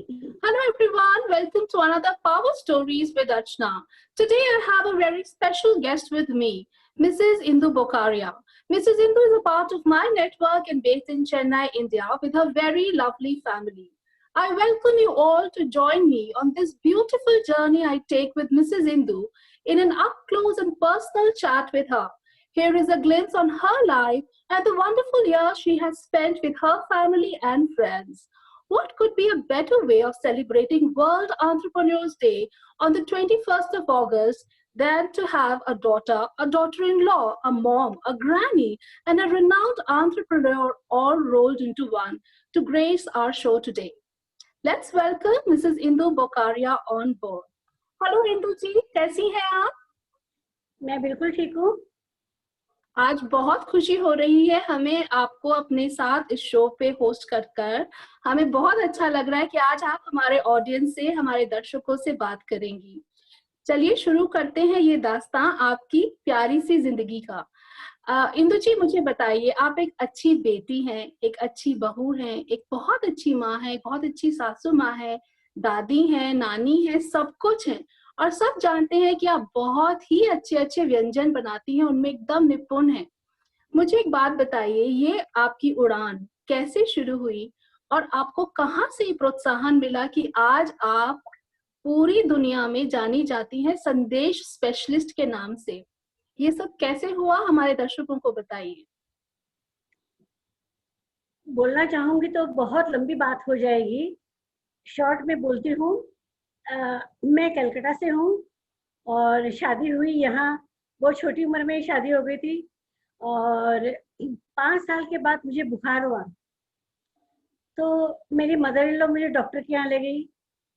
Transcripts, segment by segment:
Hello everyone, welcome to another Power Stories with Archana. Today I have a very special guest with me, Mrs. Indu Bokaria. Mrs. Indu is a part of my network and based in Chennai, India with her very lovely family. I welcome you all to join me on this beautiful journey I take with Mrs. Indu in an up-close and personal chat with her. Here is a glimpse on her life and the wonderful year she has spent with her family and friends. What could be a better way of celebrating World Entrepreneurs Day on the 21st of August than to have a daughter-in-law, a mom, a granny, and a renowned entrepreneur all rolled into one to grace our show today? Let's welcome Mrs. Indu Bokaria on board. Hello Indu जी, कैसी हैं आप? मैं बिल्कुल ठीक हूँ। आज बहुत खुशी हो रही है हमें आपको अपने साथ इस शो पे होस्ट कर हमें बहुत अच्छा लग रहा है कि आज आप हमारे ऑडियंस से, हमारे दर्शकों से बात करेंगी। चलिए शुरू करते हैं ये दास्तां आपकी प्यारी सी जिंदगी का। इंदु जी, मुझे बताइए, आप एक अच्छी बेटी हैं, एक अच्छी बहू हैं, एक बहुत अच्छी माँ है, बहुत अच्छी सासू माँ है, दादी हैं, नानी है, सब कुछ है और सब जानते हैं कि आप बहुत ही अच्छे अच्छे व्यंजन बनाती हैं, उनमें एकदम निपुण हैं। मुझे एक बात बताइए, ये आपकी उड़ान कैसे शुरू हुई और आपको कहाँ से प्रोत्साहन मिला कि आज आप पूरी दुनिया में जानी जाती हैं संदेश स्पेशलिस्ट के नाम से? ये सब कैसे हुआ, हमारे दर्शकों को बताइए। बोलना चाहूंगी तो बहुत लंबी बात हो जाएगी, शॉर्ट में बोलती हूँ। मैं कलकत्ता से हूँ और शादी हुई यहाँ, बहुत छोटी उम्र में शादी हो गई थी और 5 साल के बाद मुझे बुखार हुआ तो मेरी मदर इन लॉ मुझे डॉक्टर के यहाँ ले गई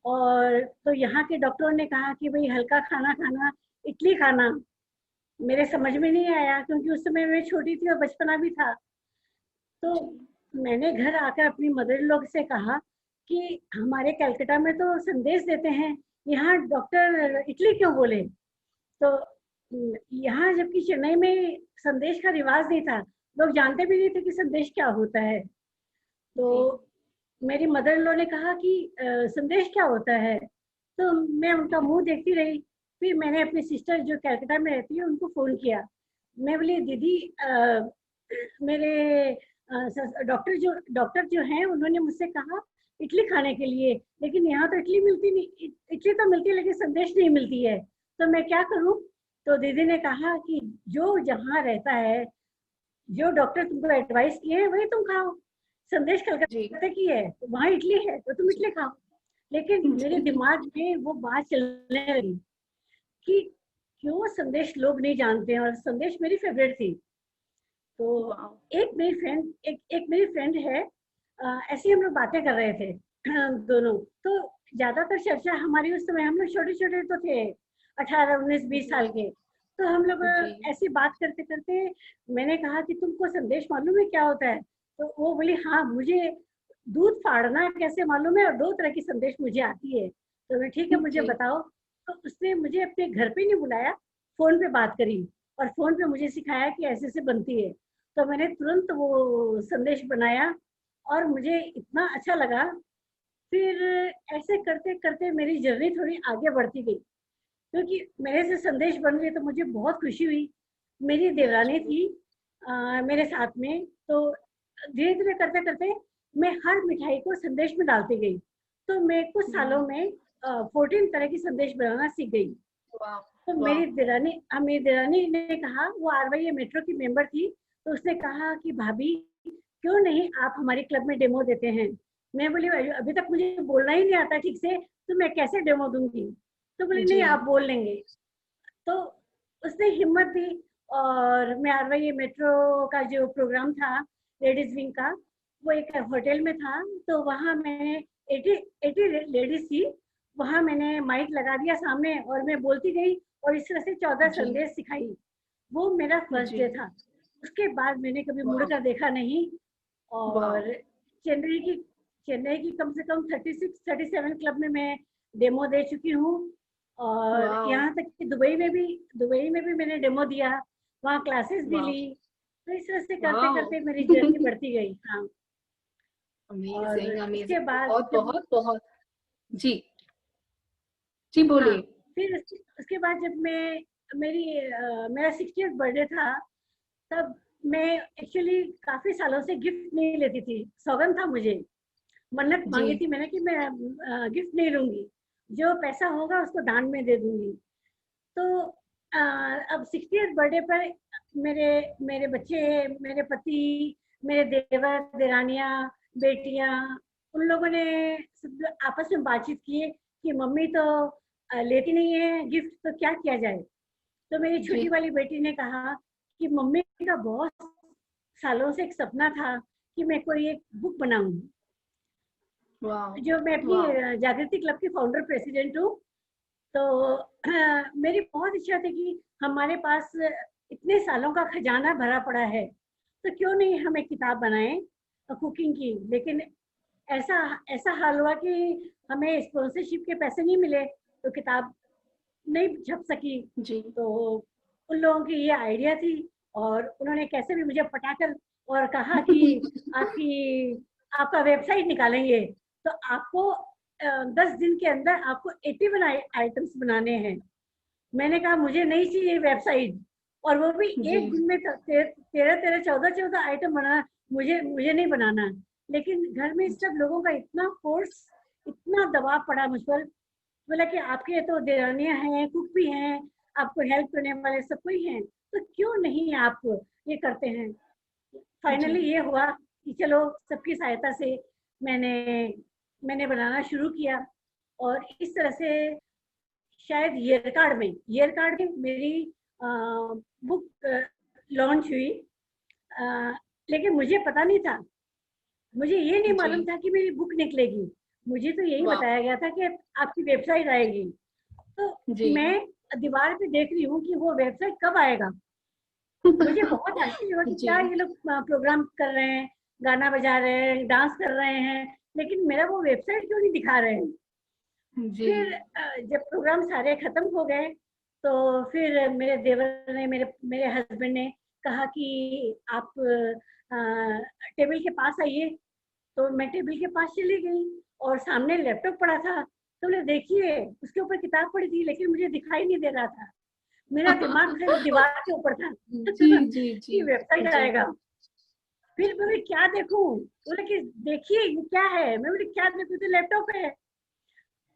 और तो यहाँ के डॉक्टरों ने कहा कि भाई हल्का खाना खाना, इडली खाना। मेरे समझ में नहीं आया क्योंकि उस समय मैं छोटी थी और बचपना भी था। तो मैंने घर आकर अपनी मदर इन लॉ से कहा कि हमारे कलकत्ता में तो संदेश देते हैं, यहाँ डॉक्टर इडली क्यों बोले? तो यहाँ जबकि चेन्नई में संदेश का रिवाज नहीं था, लोग जानते भी नहीं थे कि संदेश क्या होता है। तो मेरी मदर इन लॉ ने कहा कि संदेश क्या होता है? तो मैं उनका मुंह देखती रही। फिर मैंने अपनी सिस्टर जो कलकत्ता में रहती है उनको फोन किया। मैं बोली दीदी, मेरे डॉक्टर जो हैं उन्होंने मुझसे कहा इडली खाने के लिए, लेकिन यहाँ तो इडली मिलती नहीं, इडली तो मिलती है लेकिन संदेश नहीं मिलती है, तो मैं क्या करूँ? तो दीदी ने कहा कि जो जहाँ रहता है, जो डॉक्टर तुमको एडवाइस किए हैं वही तुम खाओ। संदेश कलकत्ता की है तो वहाँ इडली है तो तुम इडली खाओ। लेकिन मेरे दिमाग में वो बात चलने लगी कि क्यों संदेश लोग नहीं जानते हैं, और संदेश मेरी फेवरेट थी। तो एक मेरी फ्रेंड है, ऐसे हम लोग बातें कर रहे थे दोनों। तो ज्यादातर चर्चा हमारी उस समय, हम लोग छोटे छोटे तो थे, 18, 19, 20 साल के। तो हम लोग ऐसी बात करते करते मैंने कहा कि तुमको संदेश मालूम है क्या होता है? तो वो बोली हाँ, मुझे दूध फाड़ना कैसे मालूम है और 2 तरह की संदेश मुझे आती है। तो मैं ठीक है, मुझे बताओ। तो उसने मुझे अपने घर पे नहीं बुलाया, फोन पे बात करी और फोन पे मुझे सिखाया कि ऐसे ऐसे बनती है। तो मैंने तुरंत वो संदेश बनाया और मुझे इतना अच्छा लगा। फिर ऐसे करते करते मेरी जर्नी थोड़ी आगे बढ़ती गई, क्योंकि मेरे से संदेश बन गए तो मुझे बहुत खुशी हुई। मेरी देवरानी थी मेरे साथ में, तो धीरे धीरे करते करते मैं हर मिठाई को संदेश में डालती गई। तो मैं कुछ सालों में 14 तरह की संदेश बनाना सीख गई। तो मेरी देरानी ने कहा, वो RYA मेट्रो की मेंबर थी, तो उसने कहा कि भाभी क्यों नहीं आप हमारे क्लब में डेमो देते हैं? मैं बोली अभी तक मुझे बोलना ही नहीं आता ठीक से, तो मैं कैसे डेमो दूंगी? तो बोली नहीं, आप बोल लेंगे। तो उसने हिम्मत दी और मैं RYA मेट्रो का जो प्रोग्राम था लेडीज विंग का, वो एक होटल में था। तो वहाँ मैंने 80 लेडीज थी, वहाँ मैंने माइक लगा दिया सामने और मैं बोलती गई और इस तरह से 14 संदेश सिखाई। वो मेरा फर्स्ट डे था। उसके बाद मैंने कभी मुड़कर देखा नहीं और चेन्नई की कम से कम 36-37 क्लब में मैं डेमो दे चुकी हूँ। और यहाँ तक कि दुबई में भी मैंने डेमो दिया, वहाँ क्लासेस भी ली। तो इस तरह से करते करते मेरी जर्नी बढ़ती गई। हाँ, अमेजिंग, इसके बाद बहुत बहुत बहुत जी जी हाँ, बोलिए। फिर उसके बाद जब मेरा 60th बर्थडे था, तब मैं एक्चुअली काफी सालों से गिफ्ट नहीं लेती थी। सौगंध था मुझे, मन्नत जी मांगी थी मैंने कि मैं गिफ्ट नहीं लूंगी, जो पैसा होगा उसको दान में दे दूंगी। तो अब 60th बर्थडे पर मेरे मेरे बच्चे, मेरे पति, मेरे देवर देरानियां, बेटियां, उन लोगों ने सब आपस में बातचीत की कि मम्मी तो लेती नहीं है गिफ्ट, तो क्या किया जाए। तो मेरी जी। छोटी वाली बेटी ने कहा कि मम्मी का बहुत सालों से एक सपना था कि मैं कोई एक बुक बनाऊं। वाह जो मैं अपनी वाह। जागृति क्लब की फाउंडर प्रेसिडेंट हूँ, तो मेरी बहुत इच्छा थी कि हमारे पास इतने सालों का खजाना भरा पड़ा है, तो क्यों नहीं हम एक किताब बनाएं कुकिंग की। लेकिन ऐसा ऐसा हाल हुआ कि हमें स्पॉन्सरशिप के पैसे नहीं मिले, तो किताब नहीं छप सकी। जी तो उन लोगों की ये आइडिया थी, और उन्होंने कैसे भी मुझे पटाकर और कहा कि आपकी आपका वेबसाइट निकालेंगे, तो आपको 10 दिन के अंदर आपको 81 आइटम्स बनाने हैं। मैंने कहा मुझे नहीं चाहिए वेबसाइट, और वो भी जी एक दिन में 13 13 14 14 आइटम बनाना, मुझे मुझे नहीं बनाना। लेकिन घर में सब लोगों का इतना फोर्स, इतना दबाव पड़ा मुझ पर। बोला कि आपके तो देरानियां हैं, कुक भी हैं, आपको हेल्प करने वाले सब कोई हैं, तो क्यों नहीं आप ये करते हैं। जी फाइनली ये हुआ कि चलो सबकी सहायता से मैंने मैंने बनाना शुरू किया। और इस तरह से शायद ईयर कार्ड में मेरी बुक लॉन्च हुई। अ, लेकिन मुझे पता नहीं था, मुझे ये नहीं जी। मालूम था कि मेरी बुक निकलेगी। मुझे तो यही वाह। बताया गया था कि आपकी वेबसाइट आएगी। तो जी मैं दीवार पे देख रही हूँ कि वो वेबसाइट कब आएगा। मुझे बहुत आश्चर्य हुआ कि जी क्या ये लोग प्रोग्राम कर रहे हैं, गाना बजा रहे हैं, डांस कर रहे हैं, लेकिन मेरा वो वेबसाइट क्यों नहीं दिखा रहे हैं। जी फिर जब प्रोग्राम सारे खत्म हो गए, तो फिर मेरे देवर ने, मेरे मेरे हस्बैंड ने कहा कि आप टेबल के पास आइए। तो मैं टेबल के पास चली गई, और सामने लैपटॉप पड़ा था। तो बोले देखिए, उसके ऊपर किताब पड़ी थी, लेकिन मुझे दिखाई नहीं दे रहा था। मेरा दिमाग खाली दीवार के ऊपर था जी जी जी कि वेबसाइट जी। आएगा। फिर बोले क्या देखूं, बोले कि देखिए ये क्या है। मैं बोली क्या देखूं, तो लैपटॉप है।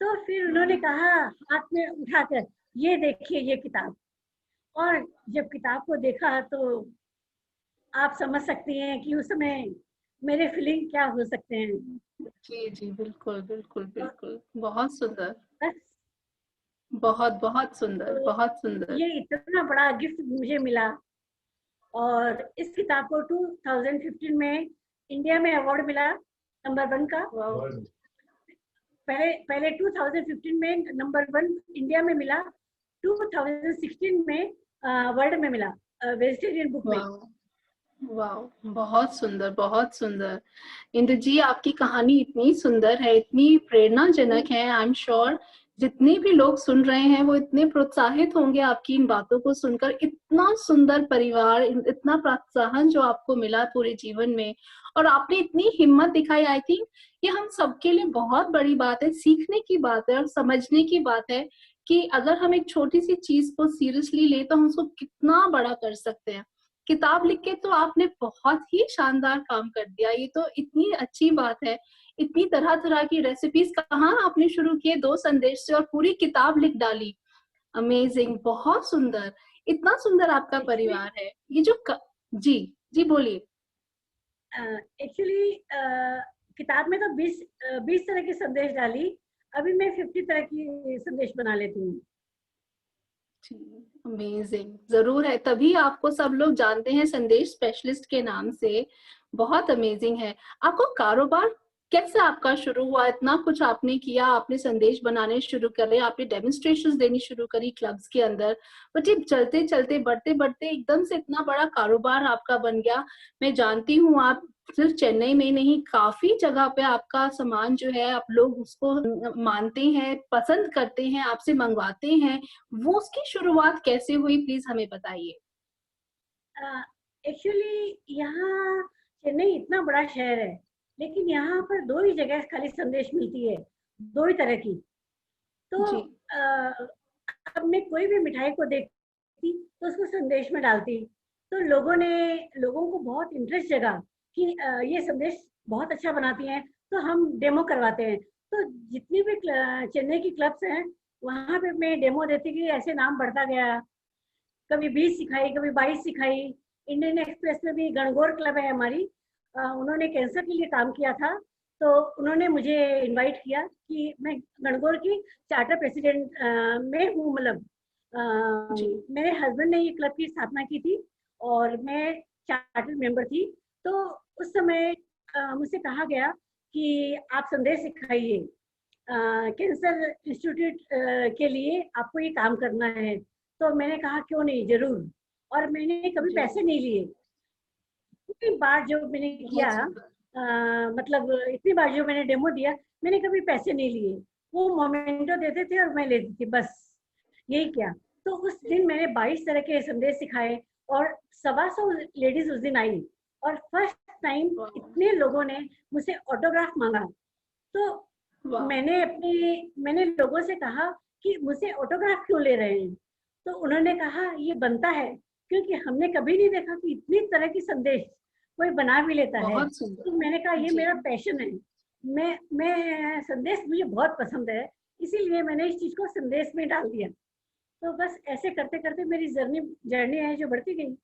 तो फिर उन्होंने कहा हाथ में उठाकर, ये देखिए ये किताब। और जब किताब को देखा, तो आप समझ सकती हैं कि उस समय मेरे फीलिंग क्या हो सकते हैं। जी जी बिल्कुल बिल्कुल तो बिल्कुल। बहुत सुंदर। बस, बहुत बहुत सुंदर तो बहुत सुंदर। ये इतना बड़ा गिफ्ट मुझे मिला। और इस किताब को 2015 में इंडिया में अवार्ड मिला, नंबर 1 का। वाह। पहले पहले 2015 में नंबर 1 इंडिया में मिला, 2016 में वर्ल्ड में मिला, वेजिटेरियन बुक में। वाह वाह। बहुत सुंदर बहुत सुंदर। इंद्र जी आपकी कहानी इतनी सुंदर है, इतनी प्रेरणाजनक है। आई एम श्योर जितने भी लोग सुन रहे हैं वो इतने प्रोत्साहित होंगे आपकी इन बातों को सुनकर। इतना सुंदर परिवार, इतना प्रोत्साहन जो आपको मिला पूरे जीवन में, और आपने इतनी हिम्मत दिखाई। आई थिंक ये हम सबके लिए बहुत बड़ी बात है, सीखने की बात है और समझने की बात है कि अगर हम एक छोटी सी चीज को सीरियसली ले तो हम उसको कितना बड़ा कर सकते हैं। किताब लिख के तो आपने बहुत ही शानदार काम कर दिया, ये तो इतनी अच्छी बात है। इतनी तरह तरह की रेसिपीज कहाँ आपने शुरू किए 2 संदेश से, और पूरी किताब लिख डाली। अमेजिंग, बहुत सुंदर। इतना सुंदर आपका एक्चुअली परिवार है। ये जो जी जी बोलिए। एक्चुअली किताब में तो 20 तरह के संदेश डाली। अभी मैं 50 तरह की संदेश बना लेती हूँ। अमेजिंग, जरूर है, तभी आपको सब लोग जानते हैं संदेश स्पेशलिस्ट के नाम से। बहुत अमेजिंग है। आपको कारोबार कैसे आपका शुरू हुआ? इतना कुछ आपने किया, आपने संदेश बनाने शुरू करे, आपने डेमोन्स्ट्रेशंस देनी शुरू करी क्लब्स के अंदर, बट ये चलते चलते बढ़ते बढ़ते एकदम से इतना बड़ा कारोबार आपका बन गया। मैं जानती हूँ आप सिर्फ चेन्नई में नहीं, काफी जगह पे आपका सामान जो है आप लोग उसको मानते हैं, पसंद करते हैं, आपसे मंगवाते हैं। वो उसकी शुरुआत कैसे हुई, प्लीज हमें बताइए। एक्चुअली यहाँ चेन्नई इतना बड़ा शहर है, लेकिन यहाँ पर 2 ही जगह खाली संदेश मिलती है। दो ही तरह की। तो जी अब मैं कोई भी मिठाई को देखती तो उसको संदेश में डालती, तो लोगों को बहुत इंटरेस्ट जगा कि ये संदेश बहुत अच्छा बनाती हैं, तो हम डेमो करवाते हैं। तो जितनी भी चेन्नई की क्लब्स हैं, वहाँ पे मैं डेमो देती गई, ऐसे नाम बढ़ता गया। कभी 20 सिखाई, कभी 22 सिखाई। इंडियन एक्सप्रेस में भी गणगौर क्लब है हमारी, उन्होंने कैंसर के लिए काम किया था, तो उन्होंने मुझे इनवाइट किया कि मैं गणगौर की चार्टर प्रेसिडेंट में हूँ। मतलब जी मेरे हस्बैंड ने ये क्लब की स्थापना की थी और मैं चार्टर मेंबर थी। तो उस समय मुझसे कहा गया कि आप संदेश सिखाइए, कैंसर इंस्टीट्यूट के लिए आपको ये काम करना है। तो मैंने कहा क्यों नहीं, जरूर। और मैंने कभी जी पैसे नहीं लिए। इतनी बार जो मैंने किया, बहुत सुंदर। मतलब इतनी बार जो मैंने डेमो दिया, मैंने कभी पैसे नहीं लिए। वो मोमेंटो देते थे और मैं लेती थी, बस यही किया। तो उस दिन मैंने 22 तरह के संदेश सिखाए और 125 लेडीज उस दिन आई। और फर्स्ट टाइम वाह इतने लोगों ने मुझसे ऑटोग्राफ मांगा। तो वाह। मैंने लोगों से कहा कि मुझसे ऑटोग्राफ क्यों ले रहे हैं। तो उन्होंने कहा ये बनता है, क्योंकि हमने कभी नहीं देखा कि इतनी तरह की संदेश कोई बना भी लेता है। बहुत तो सुंदर। मैंने कहा ये जी मेरा पैशन है। मैं संदेश मुझे बहुत पसंद है, इसीलिए मैंने इस चीज को संदेश में डाल दिया। तो बस ऐसे करते करते मेरी जर्नी जर्नी है जो बढ़ती गई।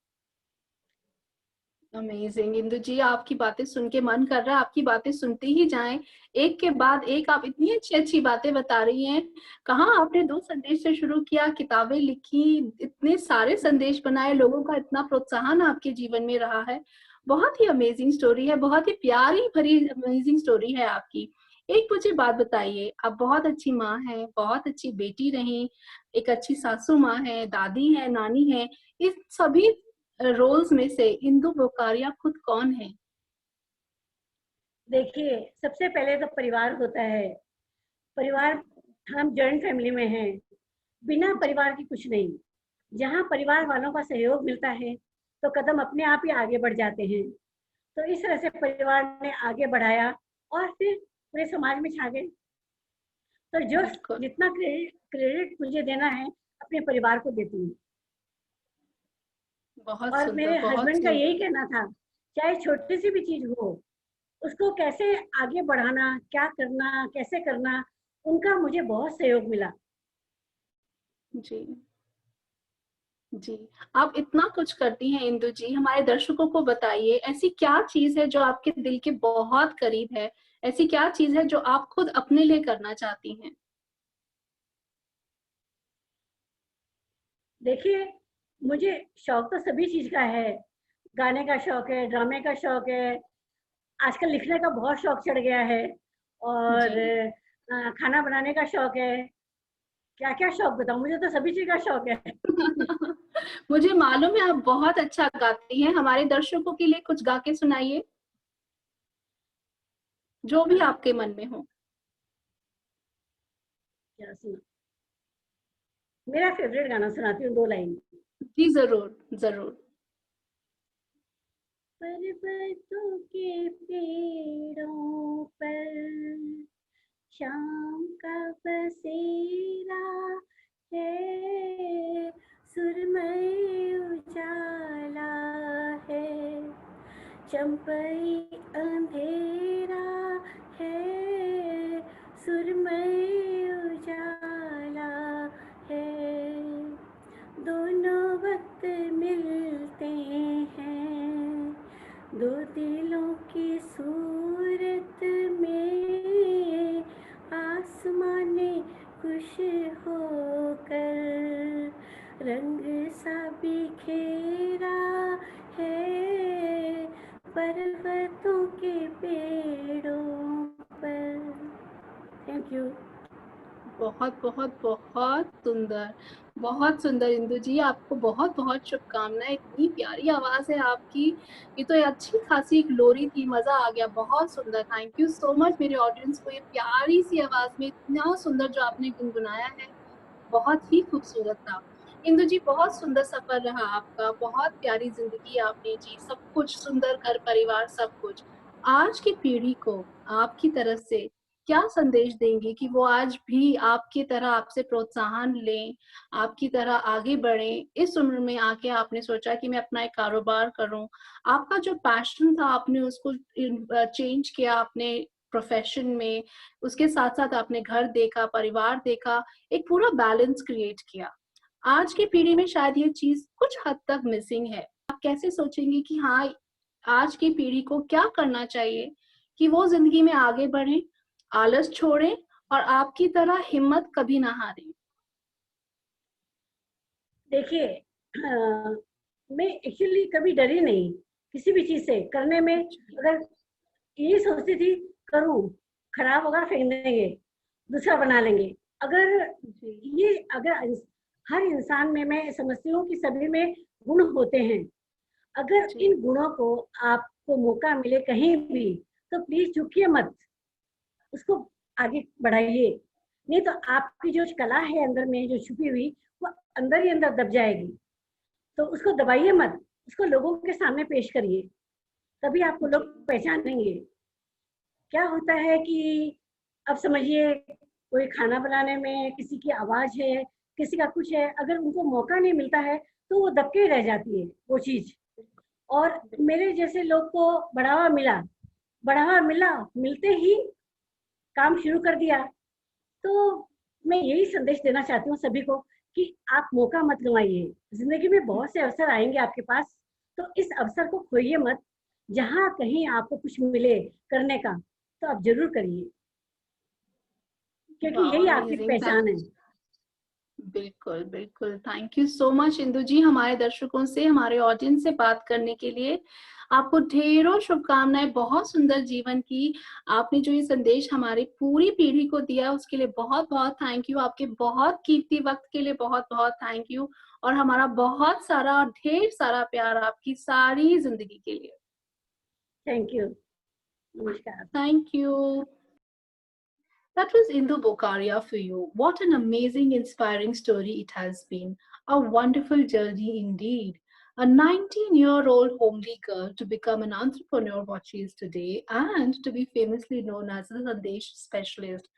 अमेजिंग इंदु जी, आपकी बातें सुन के मन कर रहा है आपकी बातें सुनते ही जाएं। एक के बाद एक आप इतनी अच्छी अच्छी बातें बता रही हैं। कहाँ आपने 2 संदेश से शुरू किया, किताबें लिखी, इतने सारे संदेश बनाए, लोगों का इतना प्रोत्साहन आपके जीवन में रहा है। बहुत ही अमेजिंग स्टोरी है, बहुत ही प्यारी भरी अमेजिंग स्टोरी है आपकी। एक मुझे बात बताइए, आप बहुत अच्छी माँ हैं, बहुत अच्छी बेटी रही, एक अच्छी सासू माँ है, दादी है, नानी है, इस सभी रोल्स में से इंदु बोकारिया खुद कौन है? देखिए, सबसे पहले तो परिवार होता है। परिवार, हम जॉइंट फैमिली में हैं। बिना जी परिवार के कुछ नहीं। जहाँ परिवार वालों का सहयोग मिलता है, तो कदम अपने आप ही आगे बढ़ जाते हैं। तो इस तरह से परिवार ने आगे बढ़ाया और फिर पूरे समाज में छा गए। तो जो बिल्कुल। जितना क्रेडिट क्रेडिट मुझे देना है, अपने परिवार को देती हूँ। बहुत और सुंदर, मेरे बहुत हस्बैंड का यही सुंदर। कहना था, चाहे छोटी सी भी चीज हो, उसको कैसे आगे बढ़ाना, क्या करना, कैसे करना, उनका मुझे बहुत सहयोग मिला। जी जी, आप इतना कुछ करती हैं इंदु जी, हमारे दर्शकों को बताइए ऐसी क्या चीज है जो आपके दिल के बहुत करीब है, ऐसी क्या चीज है जो आप खुद अपने लिए करना चाहती हैं? देखिए, मुझे शौक तो सभी चीज का है। गाने का शौक है, ड्रामे का शौक है, आजकल लिखने का बहुत शौक चढ़ गया है, जी और खाना बनाने का शौक है। क्या क्या शौक बताऊं, मुझे तो सभी चीज का शौक है। मुझे मालूम है आप बहुत अच्छा गाती हैं, हमारे दर्शकों के लिए कुछ गा के सुनाइए, जो भी आपके मन में हो। क्या सुना, मेरा फेवरेट गाना सुनाती हूँ, 2 लाइन। जी जरूर जरूर। पर्वतों के पेड़ों पर शाम का बसेरा है, सुरमई उजाला है, चंपई अंधेरा है, सुरमई उजाला है, दोनों वक्त मिलते हैं, दो दिलों की सूरत में, आसमाने खुश होकर रंग सा बिखेरा है, पर्वतों के पेड़ों पर। Thank you. बहुत बहुत बहुत सुंदर, बहुत सुंदर इंदु जी, आपको बहुत बहुत शुभकामनाएं, इतनी प्यारी आवाज है आपकी। ये तो अच्छी खासी एक लोरी थी, मजा आ गया, बहुत सुंदर। थैंक यू सो मच मेरे ऑडियंस को, ये प्यारी सी आवाज में इतना सुंदर जो आपने गुनगुनाया है, बहुत ही खूबसूरत था। इंदु जी, बहुत सुंदर सफर रहा आपका, बहुत प्यारी जिंदगी आपने जी, सब कुछ सुंदर, घर परिवार सब कुछ। आज की पीढ़ी को आपकी तरफ से क्या संदेश देंगे कि वो आज भी आपकी तरह आपसे प्रोत्साहन लें, आपकी तरह आगे बढ़ें? इस उम्र में आके आपने सोचा कि मैं अपना एक कारोबार करूं, आपका जो पैशन था आपने उसको चेंज किया अपने प्रोफेशन में, उसके साथ साथ आपने घर देखा, परिवार देखा, एक पूरा बैलेंस क्रिएट किया। आज की पीढ़ी में शायद ये चीज कुछ हद तक मिसिंग है। आप कैसे सोचेंगे कि हाँ, आज की पीढ़ी को क्या करना चाहिए कि वो जिंदगी में आगे बढ़े, आलस छोड़े और आपकी तरह हिम्मत कभी ना हारे? देखिए, मैं एक्चुअली कभी डरी नहीं किसी भी चीज से करने में। अच्छा। अगर यही सोचती थी, करूं, खराब होगा फेंक देंगे, दूसरा बना लेंगे। अगर जी। ये अगर हर इंसान में, मैं समझती हूँ कि सभी में गुण होते हैं। अगर जी। इन गुणों को आपको मौका मिले कहीं भी, तो प्लीज चूकिए मत, उसको आगे बढ़ाइए। नहीं तो आपकी जो कला है अंदर में जो छुपी हुई, वो अंदर ही अंदर दब जाएगी। तो उसको दबाइए मत, उसको लोगों के सामने पेश करिए, तभी आपको लोग जी। पहचानेंगे। क्या होता है कि अब समझिए, कोई खाना बनाने में किसी की आवाज है, किसी का कुछ है, अगर उनको मौका नहीं मिलता है तो वो दबके रह जाती है वो चीज। और मेरे जैसे लोग को बढ़ावा मिला, बढ़ावा मिला, मिलते ही काम शुरू कर दिया। तो मैं यही संदेश देना चाहती हूँ सभी को कि आप मौका मत गंवाइए। जिंदगी में बहुत से अवसर आएंगे आपके पास, तो इस अवसर को खोइए मत। जहाँ कहीं आपको कुछ मिले करने का, तो आप जरूर करिए, क्योंकि वाओ, यही आपकी अमेजिंग। पहचान है। बिल्कुल, बिल्कुल। Thank you so much Indu ji, हमारे दर्शकों से, हमारे ऑडियंस से बात करने के लिए। आपको ढेरों शुभकामनाएँ, बहुत सुंदर जीवन की। आपने जो ये संदेश हमारी पूरी पीढ़ी को दिया, उसके लिए बहुत-बहुत थैंक यू। आपके बहुत कीमती वक़्त के लिए बहुत-बहुत थैंक यू और हमारा बहुत सारा और ढेर सारा प्यार आपकी सारी ज़िंदगी के लिए। Thank you. नमस्कार। Thank you. That was Indu Bokaria for you. What an amazing, inspiring story it has been. A wonderful journey indeed. A 19-year-old homely girl to become an entrepreneur, what she is today, and to be famously known as a Sandesh specialist.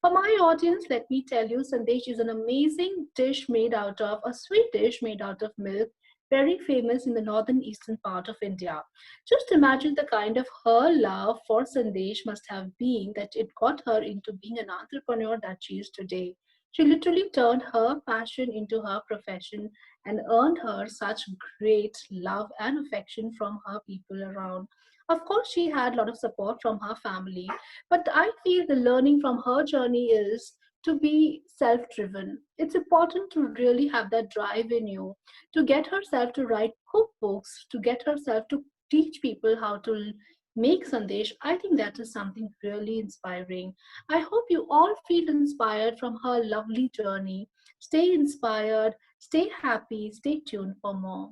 For my audience, let me tell you, Sandesh is an amazing dish made out of, a sweet dish made out of milk, very famous in the northern eastern part of India. Just imagine the kind of her love for Sandesh must have been that it got her into being an entrepreneur that she is today. She literally turned her passion into her profession and earned her such great love and affection from her people around. Of course, she had a lot of support from her family, but I feel the learning from her journey is to be self driven. It's important to really have that drive in you, to get herself to write cookbooks, to get herself to teach people how to make sandesh. I think that is something really inspiring. I hope you all feel inspired from her lovely journey. Stay inspired, stay happy, stay tuned for more.